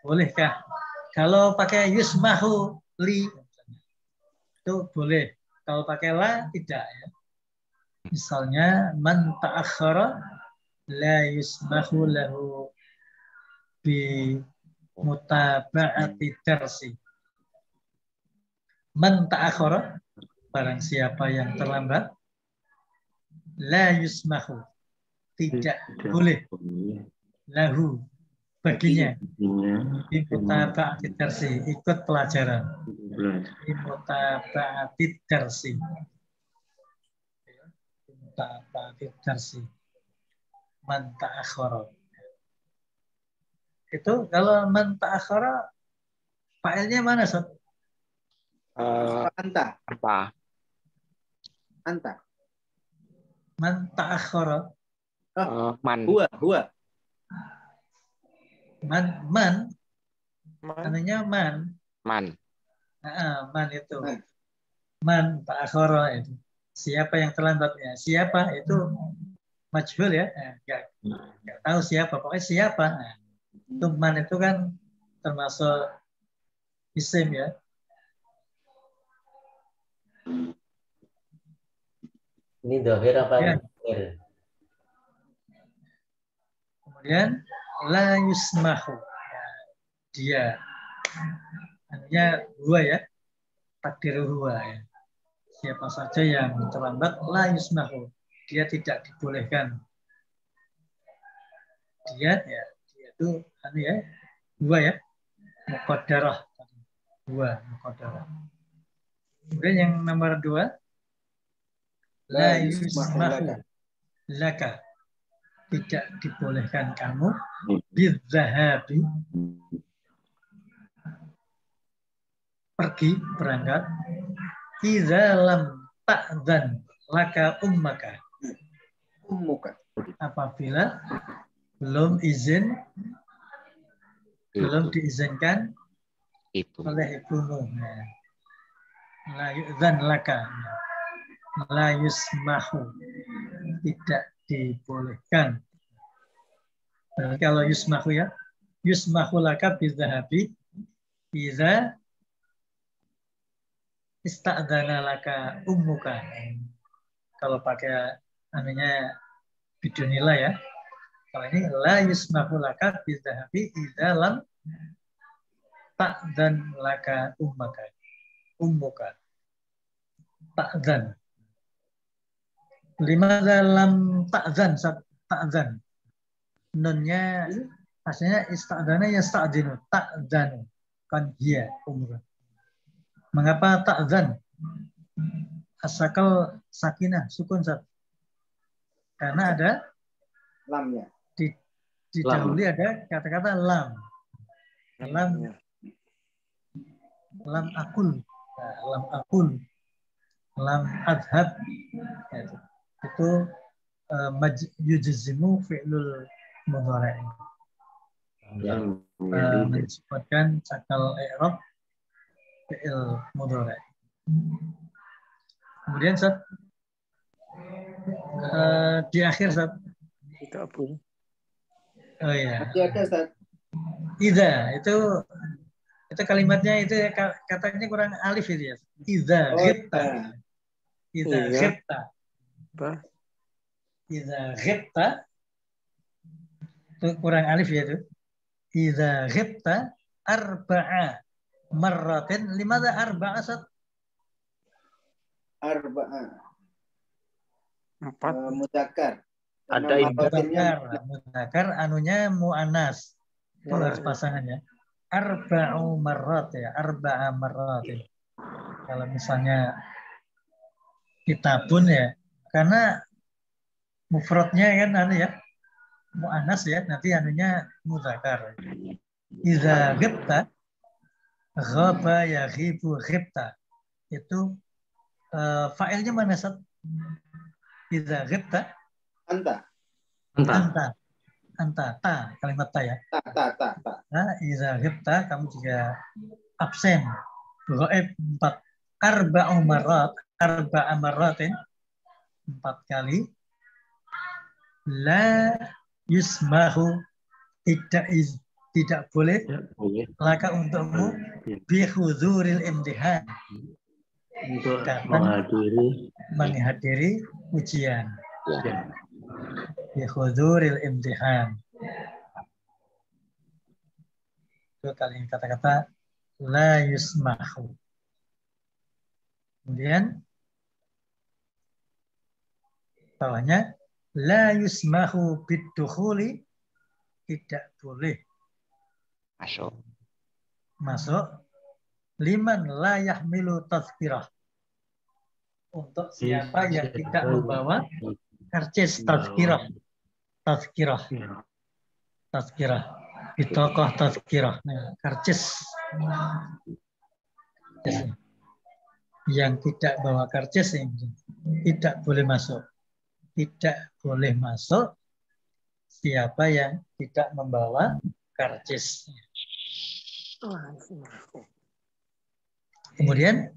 Bolehkah? Kalau pakai yusmahu li itu boleh. Kalau pakai la tidak ya. Misalnya man ta'akhkhara la yusmahu lahu bi mutaba'ati darsi. Man ta'akhkhara, barang siapa yang terlambat, la yusmahu, tidak boleh, lahu, baginya, bi mutaba'ati darsi, ikut pelajaran, bi mutaba'ati darsi, mutaba'ati darsi, man ta'akhkhara. Itu kalau man ta'akhkhara, fa'ilnya mana Sob? Anta. Man ta'akhkhara. Man. Huwa. Man. Artinya man. Man itu. Man ta'akhkhara itu. Siapa yang terlambatnya? Siapa itu majhul ya. Enggak tahu siapa, pokoknya siapa. Itu man itu kan termasuk isim ya. Ini dohir apa dohir? Kemudian la yusmahu. Dia. Artinya huwa ya. Takdir huwa ya. Siapa saja yang terlambat la yusmahu. Dia tidak dibolehkan. Dia itu huwa ya. Muqaddarah. Huwa muqaddarah. Kemudian yang nomor 2, la yusmahu laka, tidak dibolehkan kamu bidzahabi, pergi berangkat, idza lam ta'dzan laka ummuka, apabila belum diizinkan oleh ibumu. La yu'dzan laka, la yusmahu, tidak dibolehkan. Kalau yusmahu ya, yusmahu laka bidzahabi idza ista'dzana laka ummuka. Kalau pakai namanya bidunillah ya. Kalau ini la yusmahu laka bidzahabi idza lam ta'dzan laka ummuka. Ta'dzan. Limadza lam ta'dzan. Nunnya aslinya ista'dzana yasta'dzinu, ta'dzanu. Kan dia umur. Mengapa ta'dzan? Asakal sakinah, sukun Sat. Karena ada lamnya. Didahului ada kata-kata lam. Lam akul. Lam akul. Lam adhab. Itu yujzimu fi'lul mudhari'. Menyebutkan cakal i'rab fi'il mudhari'. Kemudian Sat, di akhir Sat. Oh iya. Idza itu kalimatnya itu katanya kurang alif itu ya. Idza ghibta. Idza ghibta. Idza ghibta itu kurang alif ya itu. Idza ghibta arba'a marratin. Limadza arba'a Sat? Arba'a. 4. Mudzakkar. Ada mudzakkar anunya muannas. Itu harus pasangan ya. Arba'u marrat ya. Arba'a marratin. Kalau misalnya kitabun ya. Karena mufradnya kan ya, mu'annas ya, nanti anunya mudzakar. Iza ghibta, ghaba yaghibu ghibta. Itu fa'ilnya mana, Sat? Iza ghibta, Anta. anta, kalimat ta ya. Ta. Nah, iza ghibta, kamu juga absen. Ghaib 4. Arba'u marratin 4 kali. La yusmahu, tidak boleh laka untukmu bihuduril imtihan, untuk datang menghadiri ujian. Bihuduril imtihan. Itu kali kata-kata la yusmahu. Kemudian bawahnya la yusmahu bidukhuli, tidak boleh masuk liman la yahmilu tazkirah, untuk siapa yang tidak membawa karcis tazkirah bitokoh tazkirah, karcis yang tidak bawa karcis tidak boleh masuk. Tidak boleh masuk siapa yang tidak membawa karcis. Kemudian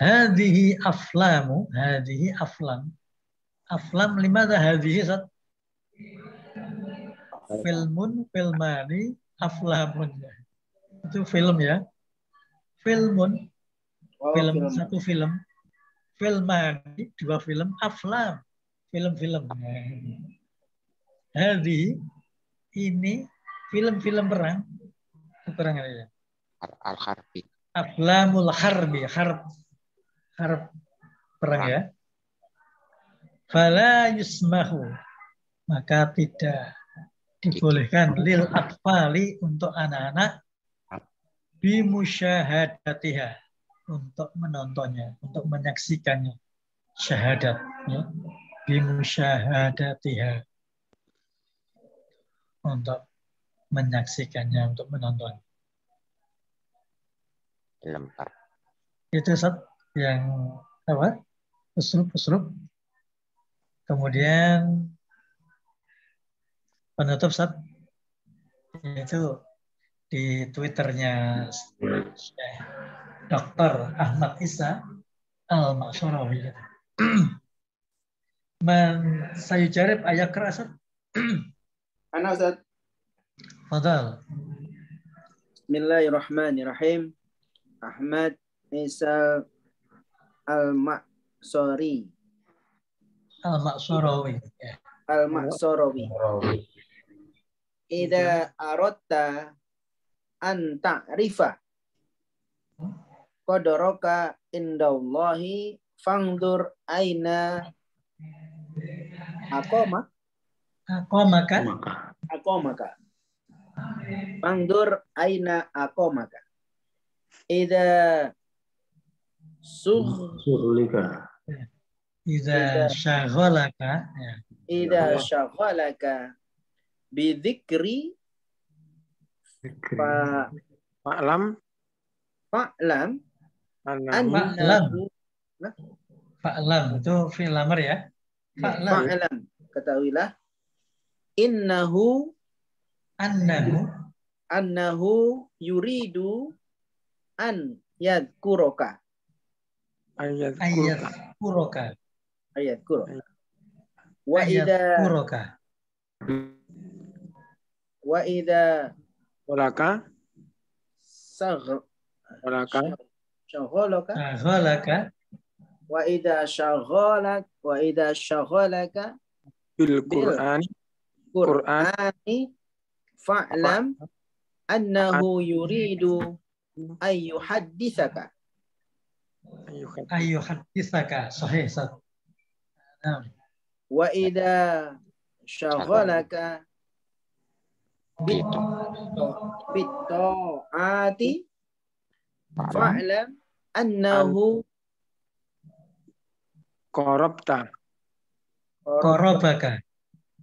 hadhihi aflam. Aflam limadha hadhihi, Sat? Filmani, aflamun. Itu film ya. Filmun, film. Satu film. Filmani, 2 film. Aflam, film-film. Hadhihi, ini film-film perang. Perang apa ya? Al-Harbi. Aflamul harbi, harb perang ya. Fala yusmahu, maka tidak dibolehkan lil atfali, untuk anak-anak, bimusyahadatiha, untuk menontonnya, untuk menyaksikannya, syahadat ya. Bimusyahadatiha, untuk menyaksikannya, untuk menonton. Lempar. Itu Sat yang apa? Uslub. Kemudian penutup Sat, itu di Twitternya Dr. Ahmad Isa Al-Maksurawi. Man sayujarib ayat keras. Ana Ustaz. Fadal. Bismillahirrahmanirrahim. Ahmad Isa Al-Maksurawi. Al-Maksurawi. Al-Maksurawi. Idza aradta an ta'rifa qadaraka indallahi fangdur aina aqamaka fangdur aina aqamaka idza syaghalaka bidzikri fa'lam itu fi'il amr ya. Fa'lam, ketahuilah annahu yuridu an yadhkuraka. Ayadhkuraka. Wa idza syaghalaka bil Qur'ani fa'lam annahu yuridu ayyuhadditsaka. Sahih. Wa idza syaghalaka bitta'ati fa'lam annahu Korobta. Korobaka.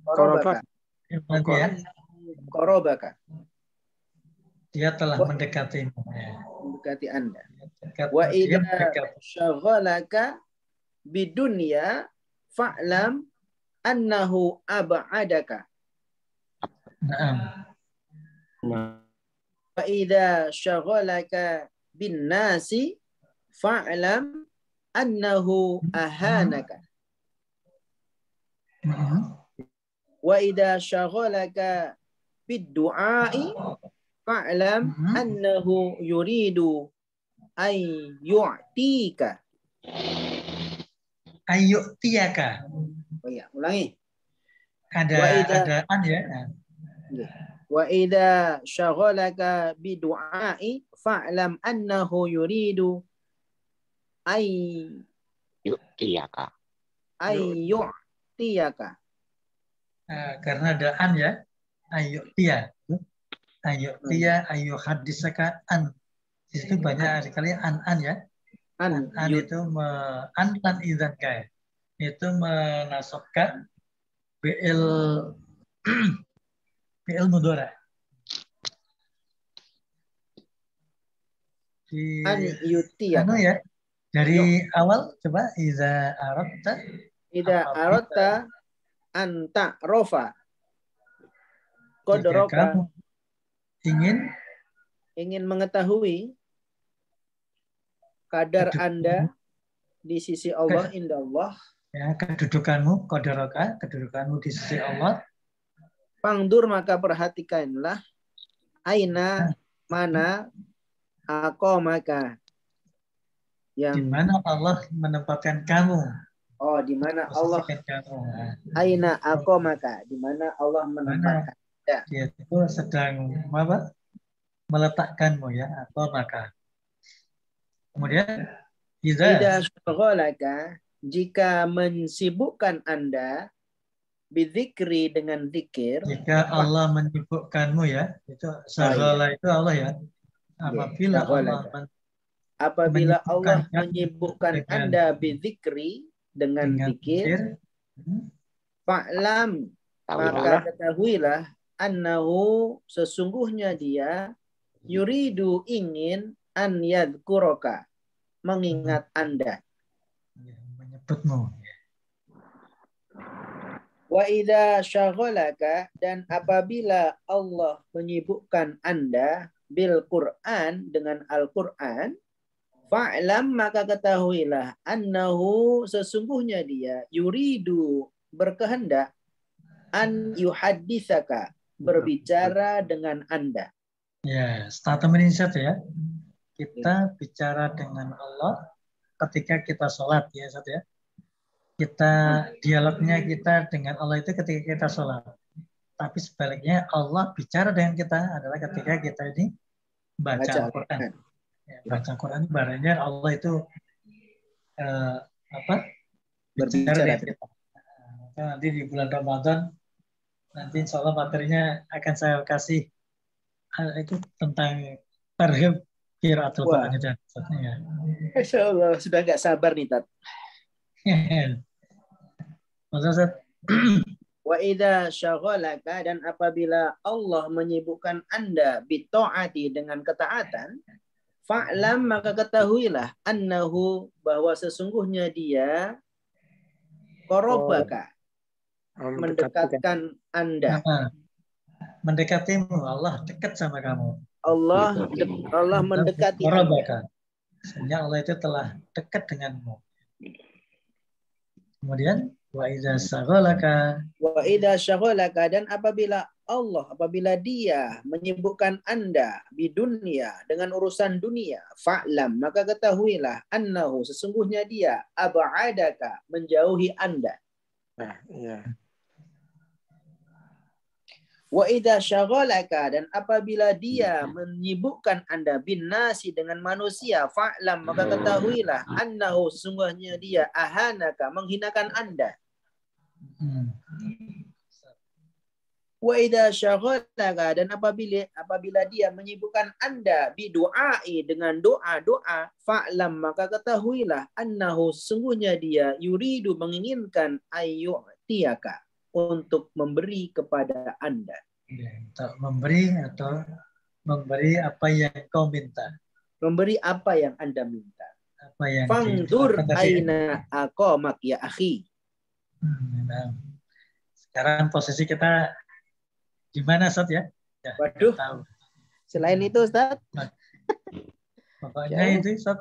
Korobaka. Nanti ya, Korobaka. dia telah mendekatimu. Ya. Mendekati Anda. Dekat, Wa dia idza mendekat. syaghalaka bidunya fa'lam annahu ab'adaka. Naam. Wa idza syaghalaka bin nasi fa'lam annahu ahanaka. Wa idza syaghalaka bid du'ai fa'lam annahu yuridu ay yu'tika. Ayo tiaka. Oh ya, ulangi. Ada an ya. Wa idza syaghalaka bi du'ai fa'lam annahu yuridu ay Yu'tiyaka. yu'tiyaka. Karena ada an ya. Ayo tia. Ayo tia, ayo hadisaka an. Di situ banyak sekali an ya. An itu an dan idzan kai. Itu menasabkan fi'il fi'il mudhari. An yutiyaka. Anu ya. Dari awal coba idza aradta. Idza aradta an ta'rafa qadraka. Ingin mengetahui kadar Anda di sisi Allah, indah Allah. Ya, kedudukanmu, qadraka, kedudukanmu di sisi Allah. Pangdur, maka perhatikanlah aina, mana, aqamaka, yang di mana Allah menempatkan kamu. Oh, di mana Allah kamu. Aina aqamaka, di mana Allah menempatkan. Dia itu sedang apa? Meletakkanmu ya, atau maka. Kemudian idza syaghalaka, jika mensibukkan Anda bidzikri, dengan zikir. Jika Allah menyibukkanmu ya, itu syaghala itu Allah ya. Apabila Allah menyibukkan Anda bidzikri, dengan zikir, fa'lam, maka ketahuilah annahu, sesungguhnya dia yuridu, ingin an yadhkuraka, mengingat Anda, menyebutmu. Wa idza syaghalaka, dan apabila Allah menyibukkan Anda bil Quran, dengan Al-Quran, fa'lam, maka ketahuilah annahu, sesungguhnya dia yuridu, berkehendak an yuhadditsaka, berbicara dengan Anda. Ya, statement insert ya. Kita bicara dengan Allah ketika kita sholat ya, Ustaz ya. Kita dialognya kita dengan Allah itu ketika kita sholat. Tapi sebaliknya Allah bicara dengan kita adalah ketika kita ini baca Al-Quran. Ya, baca Quran barangnya Allah itu berbicara dengan kita. Nanti di bulan Ramadan nanti insya Allah materinya akan saya kasih itu tentang tarhib qiraatul Quran dan sebagainya. Masya Allah, sudah nggak sabar nih, Tat. Wa idza syaghalaka, dan apabila Allah menyibukkan Anda bita'ati, dengan ketaatan, fa'lam, maka ketahuilah annahu, bahwa sesungguhnya dia qarabaka, mendekatkan Anda. Mendekatimu, Allah dekat sama kamu. Allah mendekati Anda. Sehingga Allah itu telah dekat denganmu. Kemudian wa idza syaghalaka, dan apabila dia menyibukkan Anda bidunya, dengan urusan dunia, fa'lam, maka ketahuilah annahu, sesungguhnya dia ab'adaka, menjauhi Anda. Nah, iya. Wa idza syaghalaka, dan apabila dia menyibukkan Anda bin nasi, dengan manusia, fa'lam, maka ketahuilah annahu, sesungguhnya dia ahanaka, menghinakan Anda. Wa idza syaghalaka, dan apabila dia menyibukkan Anda bidu'ai, dengan doa-doa, fa'lam, maka ketahuilah annahu, sungguhnya dia yuridu, menginginkan ayyu'tiyaka, untuk memberi kepada Anda. Untuk memberi atau memberi apa yang kau minta. Memberi apa yang Anda minta. Apa yang Fangdur aina aqamak ya akhi. Nah, sekarang posisi kita gimana, Ustaz ya? Ya, Waduh. tahu. Selain itu, Ustaz? Pokoknya itu, Ustaz.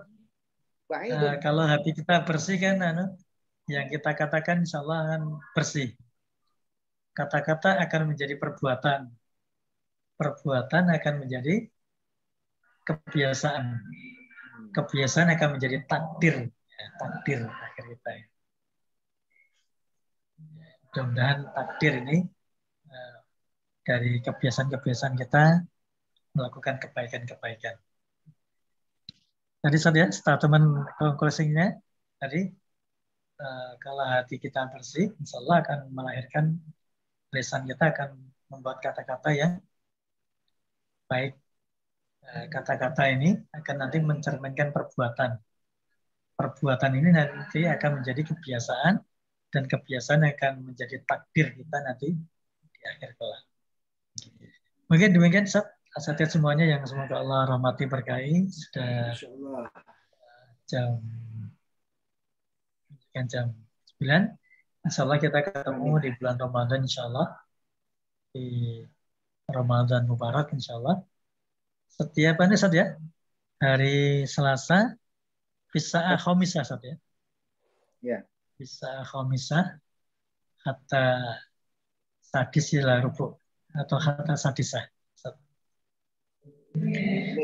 Kalau hati kita bersih kan, yang kita katakan insya Allah akan bersih. Kata-kata akan menjadi perbuatan. Perbuatan akan menjadi kebiasaan. Kebiasaan akan menjadi takdir. Ya, takdir akhir kita. Mudah-mudahan takdir ini dari kebiasaan-kebiasaan kita melakukan kebaikan-kebaikan. Tadi saja statement konklusinya tadi, kalau hati kita bersih, insya Allah akan melahirkan, lisan kita akan membuat kata-kata yang baik. Kata-kata ini akan nanti mencerminkan perbuatan. Perbuatan ini nanti akan menjadi kebiasaan, dan kebiasaan akan menjadi takdir kita nanti di akhir kelak. Mungkin demikian, asatiat semuanya yang semoga Allah rahmati berkahi. Sudah jam 9. Insya Allah kita ketemu di bulan Ramadan, insya Allah. Di Ramadan Mubarak, insya Allah. Setiap hari, Ustaz ya, hari Selasa, bisa khomisah, Ustaz ya. Ya. Bisa khomisah, hatta sadis ila rubu, atau hatta sadisah.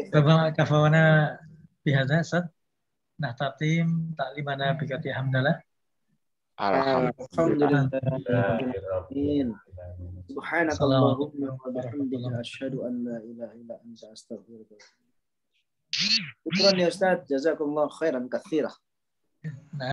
Bapak kafawana bihadza, Ustaz. Nah, tatim taklimana bikati hamdalah. Alhamdulillah. Subhanakallahumma wa bihamdika asyhadu an la ilaha illa anta astaghfiruka. Syukran ya Ustaz, jazakumullah khairan katsira.